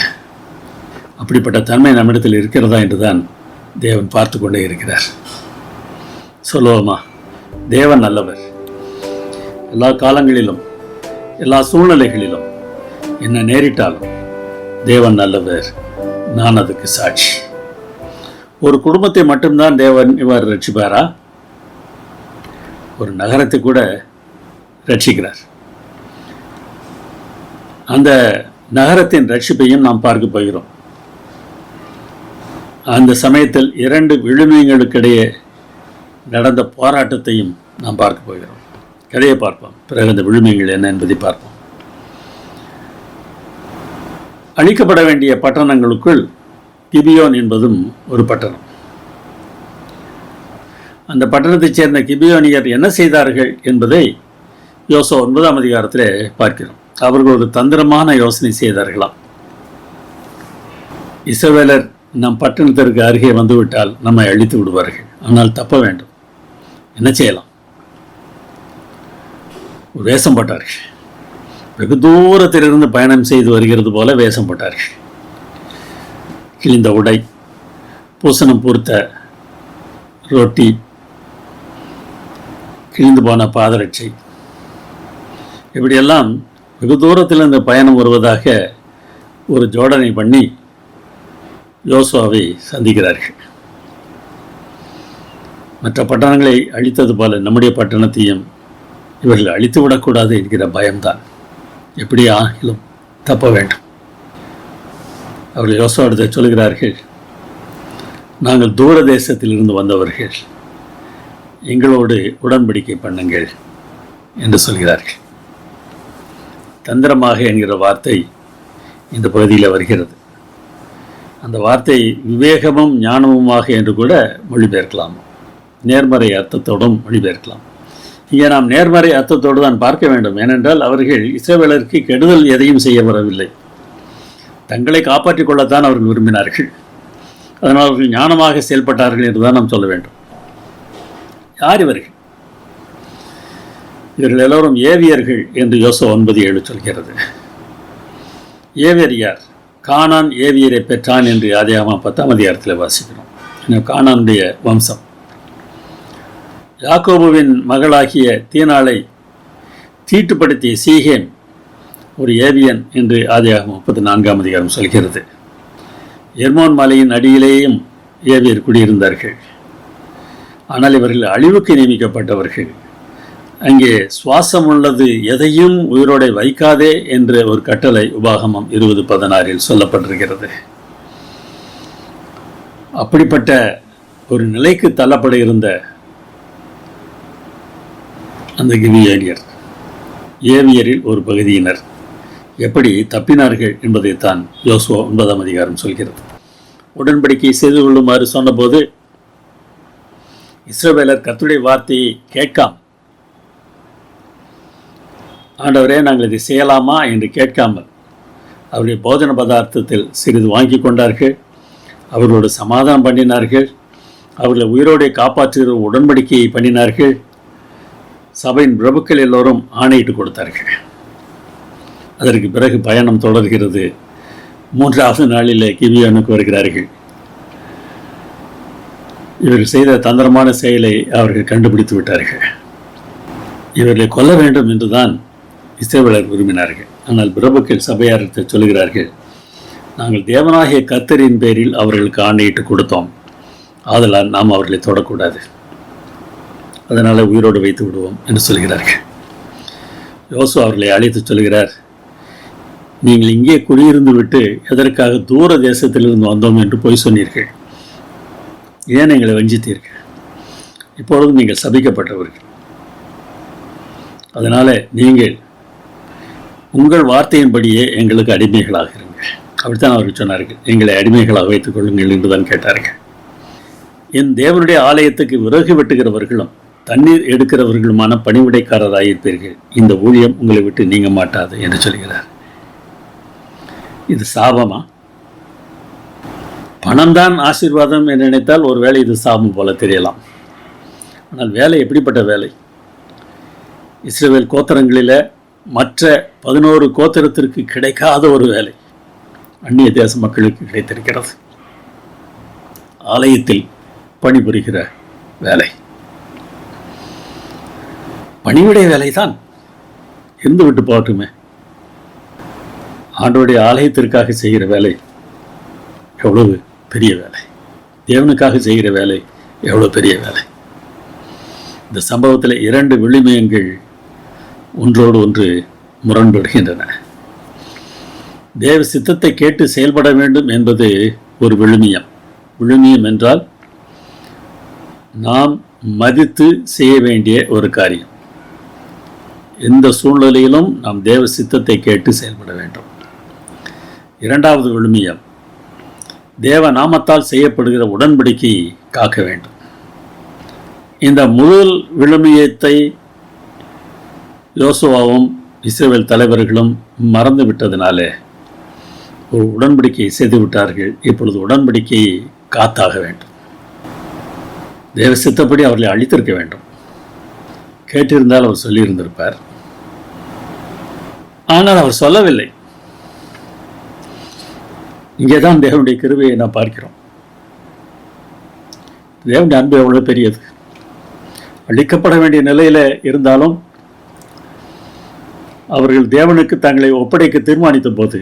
அப்படிப்பட்ட தன்மை நம்மிடத்தில் இருக்கிறதா என்றுதான் தேவன் பார்த்து கொண்டே இருக்கிறார். சொல்லுவோமா, தேவன் நல்லவர். எல்லா காலங்களிலும் எல்லா சூழ்நிலைகளிலும் என்ன நேரிட்டாலும் தேவன் நல்லவர், நான் அதுக்கு சாட்சி. ஒரு குடும்பத்தை மட்டும்தான் தேவன் இவர் ரட்சிப்பாரா? ஒரு நகரத்தை கூட ரட்சிக்கிறார். அந்த நகரத்தின் ரட்சிப்பையும் நாம் பார்க்க போகிறோம். அந்த சமயத்தில் 2 விழுமியங்களுக்கிடையே நடந்த போராட்டத்தையும் நாம் பார்க்க போகிறோம். கதையை பார்ப்போம், பிறகு அந்த விழுமியங்கள் என்ன என்பதை பார்ப்போம். அழிக்கப்பட வேண்டிய பட்டணங்களுக்குள் கிபியோன் என்பதும் ஒரு பட்டணம். அந்த பட்டணத்தைச் சேர்ந்த கிபியோனியர் என்ன செய்தார்கள் என்பதை யோசுவா 9ஆம் அதிகாரத்திலே பார்க்கிறோம். அவர்கள் ஒரு தந்திரமான யோசனை செய்தார்களாம். இஸ்ரவேலர் நம் பட்டணத்திற்கு அருகே வந்துவிட்டால் நம்மை அழித்து விடுவார்கள், ஆனால் தப்ப வேண்டும். என்ன செய்யலாம்? ஒரு வேஷம் போட்டார்கள். வெகு தூரத்திலிருந்து பயணம் செய்து வருகிறது போல வேஷம் போட்டார்கள். கிழிந்த உடை, பூசணம் பூர்த்த ரொட்டி, கிழிந்து போன பாதரட்சை, இப்படியெல்லாம் வெகு தூரத்தில் இந்த பயணம் வருவதாக ஒரு ஜோடனை பண்ணி யோசுவாவை சந்திக்கிறார்கள். மற்ற பட்டணங்களை அழித்தது போல நம்முடைய பட்டணத்தையும் இவர்கள் அழித்து விடக்கூடாது என்கிற பயம்தான். எப்படி ஆகிலும் தப்ப வேண்டும். அவர்கள் யோசுவாவிடத்தை சொல்கிறார்கள், நாங்கள் தூர தேசத்திலிருந்து வந்தவர்கள், எங்களோடு உடன்படிக்கை பண்ணுங்கள் என்று சொல்கிறார்கள். தந்திரமாக என்கிற வார்த்தை இந்த பகுதியில் வருகிறது. அந்த வார்த்தை விவேகமும் ஞானமுமாக என்று கூட மொழிபெயர்க்கலாம், நேர்மறை அர்த்தத்தோடும் மொழிபெயர்க்கலாம். இங்கே நாம் நேர்மறை அர்த்தத்தோடு தான் பார்க்க வேண்டும். ஏனென்றால் அவர்கள் இஸ்ரவேலருக்கு கெடுதல் எதையும் செய்ய வரவில்லை, தங்களை காப்பாற்றிக் கொள்ளத்தான் அவர்கள் விரும்பினார்கள். அதனால் அவர்கள் ஞானமாக செயல்பட்டார்கள் என்று தான் நாம் சொல்ல வேண்டும். யார் இவர்கள்? இவர்கள் எல்லோரும் ஏவியர்கள் என்று யோசுவா 9:7 சொல்கிறது. ஏவியர் யார்? கானான் ஏவியரை பெற்றான் என்று ஆதியாகமம் 10ஆம் அதிகாரத்தில் வாசிக்கிறோம். கானானுடைய வம்சம். யாக்கோபுவின் மகளாகிய தீனாளை தீட்டுப்படுத்திய சீகேம் ஒரு ஏவியன் என்று ஆதியாகமம் 34ஆம் அதிகாரம் சொல்கிறது. எர்மோன் மலையின் அடியிலேயும் ஏவியர் குடியிருந்தார்கள். ஆனால் இவர்கள் அழிவுக்கு நியமிக்கப்பட்டவர்கள். அங்கே சுவாசம் உள்ளது எதையும் உயிரோடை வைக்காதே என்ற ஒரு கட்டளை உபாகமம் 20:16 சொல்லப்பட்டிருக்கிறது. அப்படிப்பட்ட ஒரு நிலைக்கு தள்ளப்பட இருந்த அந்த கிபியோனியர் ஏவியரில் ஒரு பகுதியினர் எப்படி தப்பினார்கள் என்பதைத்தான் யோசுவா 9ஆம் அதிகாரம் சொல்கிறது. உடன்படிக்கை செய்து கொள்ளுமாறு சொன்னபோது இஸ்ரவேலர் கர்த்தருடைய வார்த்தையை கேட்காம, ஆண்டவரே நாங்கள் இதை செய்யலாமா என்று கேட்காமல் அவருடைய போஜன பதார்த்தத்தில் சிறிது வாங்கி கொண்டார்கள். அவர்களோடு சமாதானம் பண்ணினார்கள். அவர்களை உயிரோடு காப்பாற்றுகிற உடன்படிக்கையை பண்ணினார்கள். சபையின் பிரபுக்கள் எல்லோரும் ஆணையிட்டு கொடுத்தார்கள். அதற்கு பிறகு பயணம் தொடர்கிறது. 3ஆவது நாளில் கிபியோனுக்கு வருகிறார்கள். இவர்கள் செய்த தந்திரமான செயலை அவர்கள் கண்டுபிடித்து விட்டார்கள். இவர்களை கொல்ல வேண்டும் என்றுதான் இஸ்ரவேலர் விரும்பினார்கள். ஆனால் பிரபுக்கள் சபையாரத்தை சொல்கிறார்கள், நாங்கள் தேவனாகிய கர்த்தரின் பேரில் அவர்களுக்கு ஆணையிட்டு கொடுத்தோம், ஆதலால் நாம் அவர்களை தொடக்கூடாது, அதனால் உயிரோடு வைத்து விடுவோம் என்று சொல்கிறார்கள். யோசுவா அவர்களை அழைத்து சொல்கிறார், நீங்கள் இங்கே குடியிருந்து விட்டு எதற்காக தூர தேசத்திலிருந்து வந்தோம் என்று பொய் சொன்னீர்கள்? ஏன் எங்களை வஞ்சித்தீர்கள்? இப்பொழுது நீங்கள் சபிக்கப்பட்டவர்கள். அதனால் நீங்கள் உங்கள் வார்த்தையின்படியே எங்களுக்கு அடிமைகளாக இருங்கள். அப்படித்தான் அவர்கள் சொன்னார்கள். எங்களை அடிமைகளாக வைத்துக் கொள்ளுங்கள் என்றுதான் கேட்டார்கள். என் தேவனுடைய ஆலயத்துக்கு விறகு வெட்டுகிறவர்களும் தண்ணீர் எடுக்கிறவர்களுமான பணிவிடைக்காரராயிருப்பீர்கள். இந்த ஊழியம் உங்களை விட்டு நீங்க மாட்டாது என்று சொல்கிறார். இது சாபமா? பணம்தான் ஆசீர்வாதம் என்று நினைத்தால் ஒருவேளை இது சாபம் போல தெரியலாம். ஆனால் வேலை எப்படிப்பட்ட வேலை? இஸ்ரவேல் கோத்திரங்களில் மற்ற 11 கோத்திரத்திற்கு கிடைக்காத ஒரு வேலை அந்நிய தேச மக்களுக்கு கிடைத்திருக்கிறது. ஆலயத்தில் பணிபுரிகிற வேலை, பணிவிடை வேலை தான். இருந்து விட்டு போகட்டுமே. ஆண்டவருடைய ஆலயத்திற்காக செய்கிற வேலை எவ்வளவு பெரிய வேலை, தேவனுக்காக செய்கிற வேலை எவ்வளவு பெரிய வேலை. இந்த சம்பவத்தில் 2 விழுமியங்கள் ஒன்றோடு ஒன்று முரண்படுகின்றன. தேவ சித்தத்தை கேட்டு செயல்பட வேண்டும் என்பது ஒரு விழுமியம். விழுமியம் என்றால் நாம் மதித்து செய்ய வேண்டிய ஒரு காரியம். எந்த சூழ்நிலையிலும் நாம் தேவ சித்தத்தை கேட்டு செயல்பட வேண்டும். 2வது விழுமியம், தேவ நாமத்தால் செய்யப்படுகிற உடன்படிக்கையை காக்க வேண்டும். இந்த முதல் விழுமியத்தை யோசுவாவும் இஸ்ரவேல் தலைவர்களும் மறந்து விட்டதினாலே ஒரு உடன்படிக்கையை செய்து விட்டார்கள். இப்பொழுது உடன்படிக்கையை காத்தாக வேண்டும். தேவ சித்தப்படி அவர்களை அழித்திருக்க வேண்டும். கேட்டிருந்தால் அவர் சொல்லியிருந்திருப்பார். ஆனால் அவர் சொல்லவில்லை. இங்கே தான் தேவனுடைய கிருபையை நாம் பார்க்கிறோம். தேவனுடைய அன்பு எவ்வளவு பெரியது. அழிக்கப்பட வேண்டிய நிலையில் இருந்தாலும் அவர்கள் தேவனுக்கு தங்களை ஒப்படைக்க தீர்மானித்த போது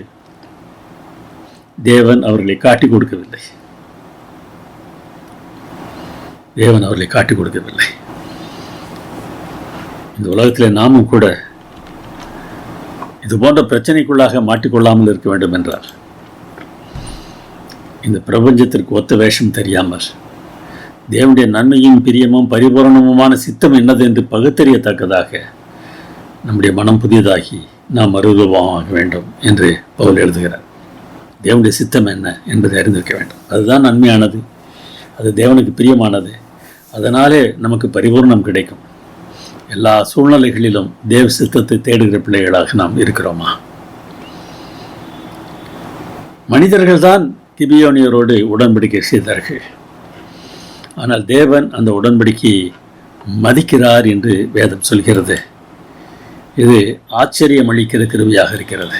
தேவன் அவர்களை காட்டிக் கொடுக்கவில்லை. தேவன் அவர்களை காட்டிக் கொடுக்கவில்லை. இந்த உலகத்தில் நாமும் கூட இது போன்ற பிரச்சனைக்குள்ளாக மாட்டிக்கொள்ளாமல் இருக்க வேண்டும் என்றார். இந்த பிரபஞ்சத்திற்கு ஒத்த வேஷம் தெரியாமல் தேவனுடைய நன்மையும் பிரியமும் பரிபூரணமுமான சித்தம் என்னது என்று பகுத்தறியத்தக்கதாக நம்முடைய மனம் புதியதாகி நாம் மறுரூபமாக வேண்டும் என்று பவுல் எழுதுகிறார். தேவனுடைய சித்தம் என்ன என்பதை அறிந்திருக்க வேண்டும். அதுதான் நன்மையானது, அது தேவனுக்கு பிரியமானது. அதனாலே நமக்கு பரிபூர்ணம் கிடைக்கும். எல்லா சூழ்நிலைகளிலும் தேவ சித்தத்தை தேடுகிற பிள்ளைகளாக நாம் இருக்கிறோமா? மனிதர்கள் தான் கிபியோனியரோடு உடன்படிக்கை செய்தார்கள். ஆனால் தேவன் அந்த உடன்படிக்கையை மதிக்கிறார் என்று வேதம் சொல்கிறது. இது ஆச்சரியம் அளிக்கிற கிருபையாக இருக்கிறது.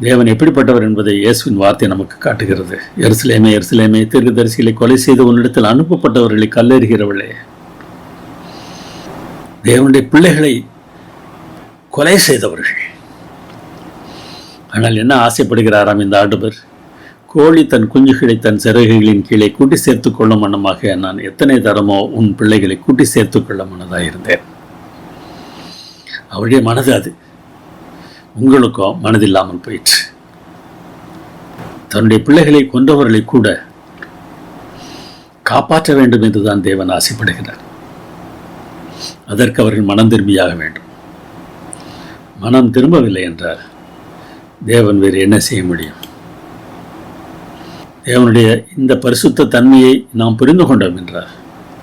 தேவன் எப்படிப்பட்டவர் என்பதை இயேசுவின் வார்த்தை நமக்கு காட்டுகிறது. எருசலேமே எருசலேமே, தீர்க்கதரிசிகளை கொலை செய்து உன்னிடத்தில் அனுப்பப்பட்டவர்களை கல்லெறிகிறவளே. தேவனுடைய பிள்ளைகளை கொலை செய்தவர்கள். ஆனால் என்ன ஆசைப்படுகிறாராம் இந்த ஆண்டவர்? கோழி தன் குஞ்சுகளை தன் சிறகுகளின் கீழே கூட்டி சேர்த்துக் கொள்ளும் மனமாக நான் எத்தனை தரமோ உன் பிள்ளைகளை கூட்டி சேர்த்துக் கொள்ள மனதாக இருந்தேன். அவருடைய மனது அது. உங்களுக்கோ மனதில்லாமல் போயிற்று. தன்னுடைய பிள்ளைகளை கொன்றவர்களை கூட காப்பாற்ற வேண்டும் என்றுதான் தேவன் ஆசைப்படுகிறார். அதற்கு அவர்கள் மனம் திரும்பியாக வேண்டும். மனம் திரும்பவில்லை என்றால் தேவன் வேறு என்ன செய்ய முடியும்? தேவனுடைய இந்த பரிசுத்த தன்மையை நாம் புரிந்து கொண்டோம் என்றார்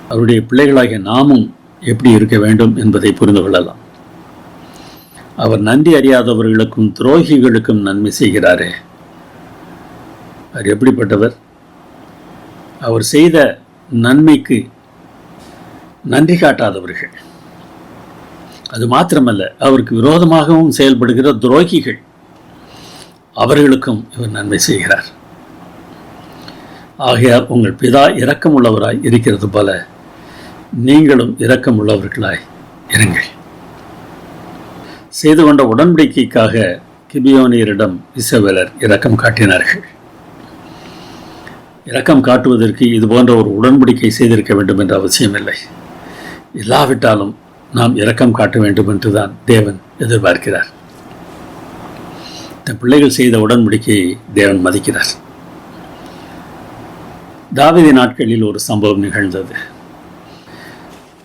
அவருடைய பிள்ளைகளாகிய நாமும் எப்படி இருக்க வேண்டும் என்பதை புரிந்து கொள்ளலாம். அவர் நன்றி அறியாதவர்களுக்கும் துரோகிகளுக்கும் நன்மை செய்கிறாரே, அவர் எப்படிப்பட்டவர்? அவர் செய்த நன்மைக்கு நன்றி காட்டாதவர்கள், அது மாத்திரமல்ல அவருக்கு விரோதமாகவும் செயல்படுகிற துரோகிகள், அவர்களுக்கும் இவர் நன்மை செய்கிறார். ஆகையால் உங்கள் பிதா இரக்கமுள்ளவராய் இருக்கிறது போல நீங்களும் இரக்கமுள்ளவர்களாய் இருங்கள். செய்து கொண்ட உடன்படிக்கைக்காக கிபியோனியரிடம் இஸ்ரவேலர் இரக்கம் காட்டினார்கள். இரக்கம் காட்டுவதற்கு இது போன்ற ஒரு உடன்படிக்கை செய்திருக்க வேண்டும் என்ற அவசியமில்லை. இல்லாவிட்டாலும் நாம் இரக்கம் காட்ட வேண்டும் என்றுதான் தேவன் எதிர்பார்க்கிறார். தன் பிள்ளைகள் செய்த உடன்படிக்கையை தேவன் மதிக்கிறார். தாவீது நாட்களில் ஒரு சம்பவம் நிகழ்ந்தது.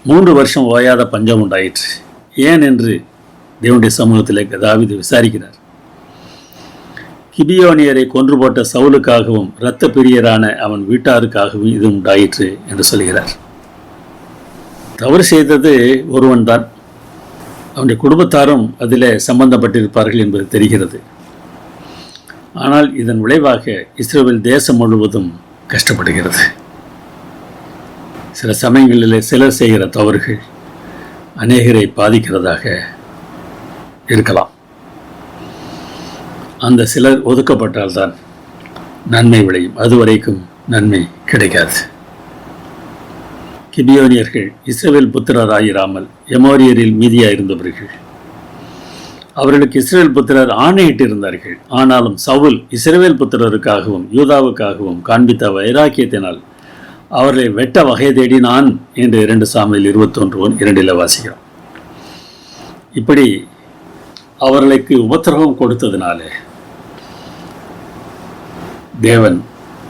3 வருஷம் ஓயாத பஞ்சம் உண்டாயிற்று. ஏன் என்று தேவனுடைய சமூகத்தில் தாவீது விசாரிக்கிறார். கிபியோனியரை கொன்று போட்ட சவுலுக்காகவும் இரத்த பிரியரான அவன் வீட்டாருக்காகவும் இது உண்டாயிற்று என்று சொல்கிறார். தவறு செய்தது ஒருவன் தான். அவனுடைய குடும்பத்தாரும் அதில் சம்பந்தப்பட்டிருப்பார்கள் என்பது தெரிகிறது. ஆனால் இதன் விளைவாக இஸ்ரவேல் தேசம் முழுவதும் கஷ்டப்படுகிறது. சில சமயங்களில் சிலர் செய்கிற தவறுகள் அநேகரை பாதிக்கிறதாக இருக்கலாம். அந்த சிலர் ஒதுக்கப்பட்டால்தான் நன்மை விளையும். அதுவரைக்கும் நன்மை கிடைக்காது. கிபியோனியர்கள் இஸ்ரவேல் புத்திரராயிராமல் எமோரியரில் மீதியாயிருந்தவர்கள். அவர்களுக்கு இஸ்ரவேல் புத்திரர் ஆணையிட்டிருந்தார்கள். ஆனாலும் சவுல் இஸ்ரவேல் புத்திரருக்காகவும் யூதாவுக்காகவும் காண்பித்த வைராக்கியத்தினால் அவர்களை வெட்ட வகை தேடினான் என்று 2 சாமுவேல் 21:2 வாசிக்கிறோம். இப்படி அவர்களுக்கு உபத்திரவம் கொடுத்ததினாலே தேவன்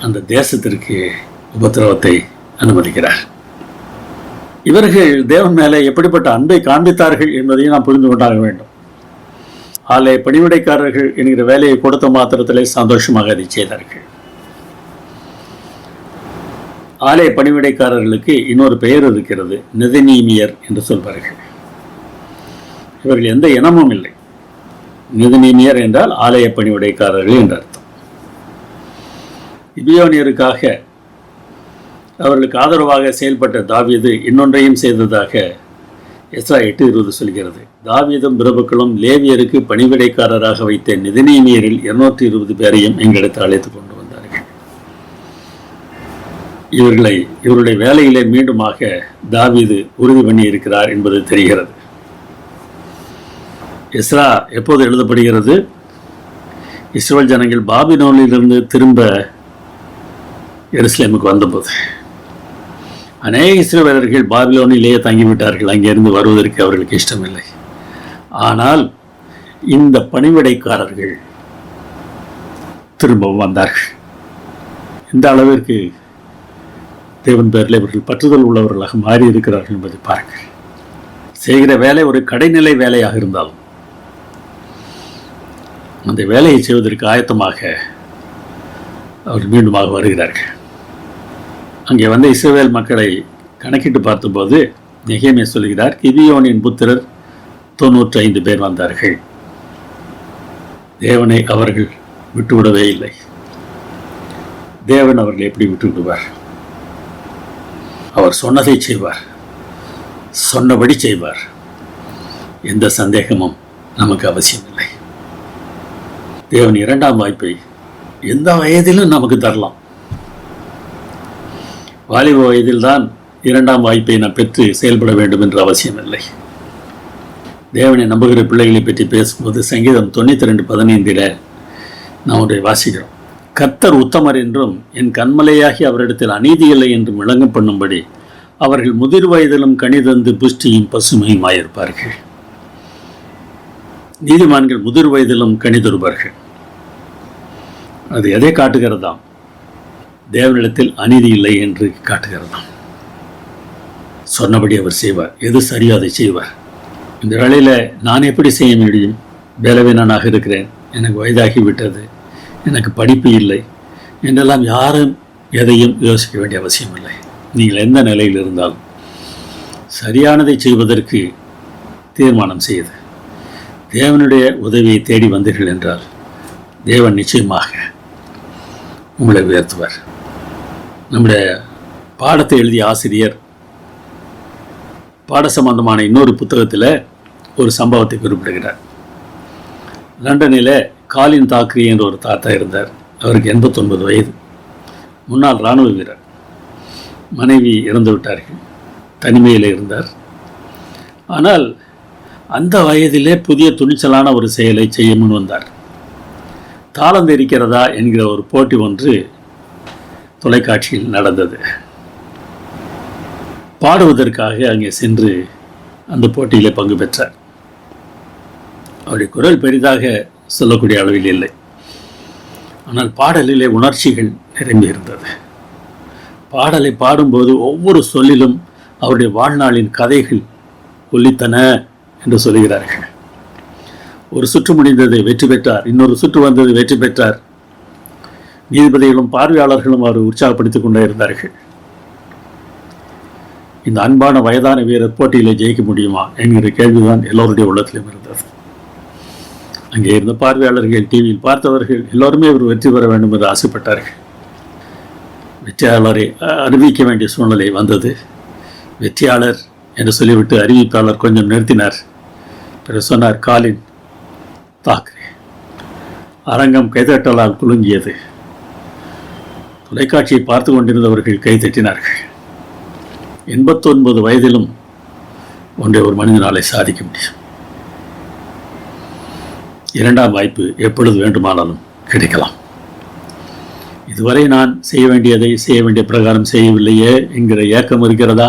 அந்த தேசத்திற்கு உபத்திரவத்தை அனுமதிக்கிறார். இவர்கள் தேவன் மேலே எப்படிப்பட்ட அன்பை காண்பித்தார்கள் என்பதையும் நாம் புரிந்து கொண்டாக வேண்டும். ஆலய பணிவிடைக்காரர்கள் என்கிற வேலையை கொடுத்த மாத்திரத்திலே சந்தோஷமாக அதை செய்தார்கள். ஆலய பணிவிடைக்காரர்களுக்கு இன்னொரு பெயர் இருக்கிறது, நெதனீமியர் என்று சொல்வார்கள். இவர்கள் எந்த இனமும் இல்லை. நெதனீமியர் என்றால் ஆலய பணிவிடைக்காரர்கள் என்ற அர்த்தம். கிபியோனியருக்காக அவர்களுக்கு ஆதரவாக செயல்பட்ட தாவீது இன்னொன்றையும் செய்ததாக எஸ்ரா 8:20 சொல்கிறது. தாவீதும் பிரபுக்களும் லேவியருக்கு பணிவிடைக்காரராக வைத்த நெதனீமியரில் 220 பேரையும் எங்களிடத்தில் அழைத்து கொண்டு வந்தார்கள். இவருடைய வேலையிலே மீண்டுமாக தாவீது உறுதி பண்ணி இருக்கிறார் என்பது தெரிகிறது. எஸ்ரா எப்போது எழுதப்படுகிறது? இஸ்ரவேல் ஜனங்கள் பாபிலோனிலிருந்து திரும்ப எருசலேமுக்கு வந்தபோது அநேக இஸ்ரவேலர்கள் பாபிலோனிலேயே தங்கிவிட்டார்கள். அங்கிருந்து வருவதற்கு அவர்களுக்கு இஷ்டமில்லை. ஆனால் இந்த பணிவிடைக்காரர்கள் திரும்பவும் வந்தார்கள். இந்த அளவிற்கு தேவன் பேரில் இவர்கள் பற்றுதல் உள்ளவர்களாக மாறி இருக்கிறார்கள் என்பதை பாருங்கள். செய்கிற வேலை ஒரு கடைநிலை வேலையாக இருந்தாலும் அந்த வேலையை செய்வதற்கு ஆயத்தமாக அவர்கள் மீண்டுமாக வருகிறார்கள். அங்கே வந்த இஸ்ரவேல் மக்களை கணக்கிட்டு பார்த்தபோது நெகேமியா சொல்கிறார், கிபியோனின் புத்திரர் 95 பேர் வந்தார்கள். தேவனை அவர்கள் விட்டுவிடவே இல்லை. தேவன் அவர்களை எப்படி விட்டுவிடுவார்? அவர் சொன்னதை செய்வார், சொன்னபடி செய்வார். எந்த சந்தேகமும் நமக்கு அவசியமில்லை. தேவன் 2ஆம் வாய்ப்பை எந்த வயதிலும் நமக்கு தரலாம். வாலிப வயதில்தான் 2ஆம் வாய்ப்பை நாம் பெற்று செயல்பட வேண்டும் என்ற அவசியமில்லை. தேவனை நம்புகிற பிள்ளைகளை பற்றி பேசும்போது சங்கீதம் 92:15 நாம் ஒன்றை வாசிக்கிறோம். கர்த்தர் உத்தமர் என்றும் என் கண்மலையாகி அவரிடத்தில் அநீதி இல்லை என்றும் விளங்க பண்ணும்படி அவர்கள் முதிர் வயதிலும் கனிதந்து புஷ்டியும் பசுமையுமாயிருப்பார்கள். நீதிமான்கள் முதிர் வயதிலும் கனிதருவார்கள். அது எதை காட்டுகிறதாம்? தேவனிடத்தில் அநீதி இல்லை என்று காட்டுகிறதாம். சொன்னபடி அவர் செய்வார். எது சரியோ அதை செய்வார். இந்த வேளையில் நான் எப்படி செய்ய முடியும்? பலவீனனாக இருக்கிறேன், எனக்கு வயதாகிவிட்டது, எனக்கு படிப்பு இல்லை என்றெல்லாம் யாரும் எதையும் யோசிக்க வேண்டிய அவசியம் இல்லை. நீங்கள் எந்த நிலையில் இருந்தாலும் சரியானதை செய்வதற்கு தீர்மானம் செய்து தேவனுடைய உதவியை தேடி வந்தீர்கள் என்றால் தேவன் நிச்சயமாக உங்களை உயர்த்துவார். நம்முடைய பாடத்தை எழுதிய ஆசிரியர் பாட சம்பந்தமான இன்னொரு புத்தகத்தில் ஒரு சம்பவத்தை குறிப்பிடுகிறார். லண்டனில் காலின் தாக்ரி என்ற ஒரு தாத்தா இருந்தார். அவருக்கு 89 வயது. முன்னாள் இராணுவ வீரர். மனைவி இறந்து விட்டார்கள். தனிமையில் இருந்தார். ஆனால் அந்த வயதிலே புதிய துணிச்சலான ஒரு செயலை செய்ய முன் வந்தார். தாளந்து இருக்கிறதா என்கிற ஒரு போட்டி ஒன்று தொலைக்காட்சியில் நடந்தது. பாடுவதற்காக அங்கே சென்று அந்த போட்டியிலே பங்கு பெற்றார். அவருடைய குரல் பெரிதாக சொல்லக்கூடிய அளவில் இல்லை. ஆனால் பாடலிலே உணர்ச்சிகள் நிரம்பி இருந்தது. பாடலை பாடும்போது ஒவ்வொரு சொல்லிலும் அவருடைய வாழ்நாளின் கதைகள் ஒலித்தன என்று சொல்கிறார்கள். ஒரு சுற்று முடிந்தது, வெற்றி பெற்றார். இன்னொரு சுற்று வந்தது, வெற்றி பெற்றார். நீதிபதிகளும் பார்வையாளர்களும் அவரை உற்சாகப்படுத்திக் கொண்டே இருந்தார்கள். இந்த அன்பான வயதான வீரர் போட்டியிலே ஜெயிக்க முடியுமா என்கிற கேள்விதான் எல்லோருடைய உள்ளத்திலும் இருந்தது. அங்கே இருந்த பார்வையாளர்கள், டிவியில் பார்த்தவர்கள் எல்லோருமே அவர் வெற்றி பெற வேண்டும் என்று ஆசைப்பட்டார்கள். வெற்றியாளரை அறிவிக்க வேண்டிய சூழ்நிலை வந்தது. வெற்றியாளர் என்று சொல்லிவிட்டு அறிவிப்பாளர் கொஞ்சம் நிறுத்தினார். பிறகு சொன்னார், காலின் தாக்ரே. அரங்கம் கைதட்டலால் குலுங்கியது. தொலைக்காட்சியை பார்த்து கொண்டிருந்தவர்கள் கைதட்டினார்கள். 89 வயதிலும் ஒன்றை ஒரு மனிதனாலே சாதிக்க முடியும். இரண்டாம் வாய்ப்பு எப்பொழுது வேண்டுமானாலும் கிடைக்கலாம். இதுவரை நான் செய்ய வேண்டிய பிரகாரம் செய்யவில்லையே என்கிற ஏக்கம் இருக்கிறதா?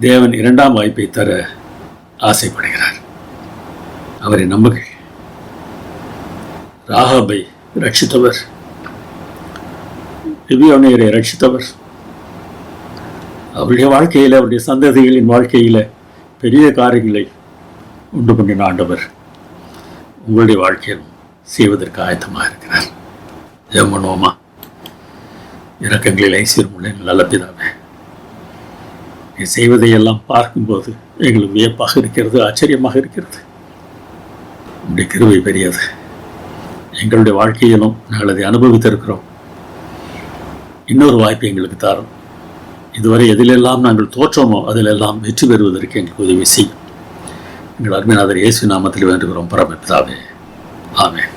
தேவன் இரண்டாம் வாய்ப்பை தர ஆசைப்படுகிறார். அவரை நம்புங்கள். ராகாபை ரட்சித்தவர், கிபியோனியரை ரட்சித்தவர், அவருடைய வாழ்க்கையில், அவருடைய சந்ததிகளின் வாழ்க்கையில் பெரிய காரியங்களை உண்டு பண்ணின ஆண்டவர் உங்களுடைய வாழ்க்கையில் செய்வதற்கு ஆயத்தமாக இருக்கிறார். ஜெபம் பண்ணுவோமா? இரக்கங்களில் ஐஸ்வர்யமுள்ள நல்ல பிதாவே, நீ செய்வதையெல்லாம் பார்க்கும்போது எங்களுக்கு வியப்பாக இருக்கிறது, ஆச்சரியமாக இருக்கிறது. உங்களுடைய கிருபை பெரியது. எங்களுடைய வாழ்க்கையிலும் நாங்கள் அதை அனுபவித்திருக்கிறோம். இன்னொரு வாய்ப்பு எங்களுக்கு தாரும். இதுவரை எதிலெல்லாம் நாங்கள் தோற்றோமோ அதிலெல்லாம் வெற்றி பெறுவதற்கு எங்களுக்கு உதவி செய்யும். எங்கள் அருமையானவர் இயேசு நாமத்தில் வேண்டுகிறோம் பரமபிதாவே. ஆமென்.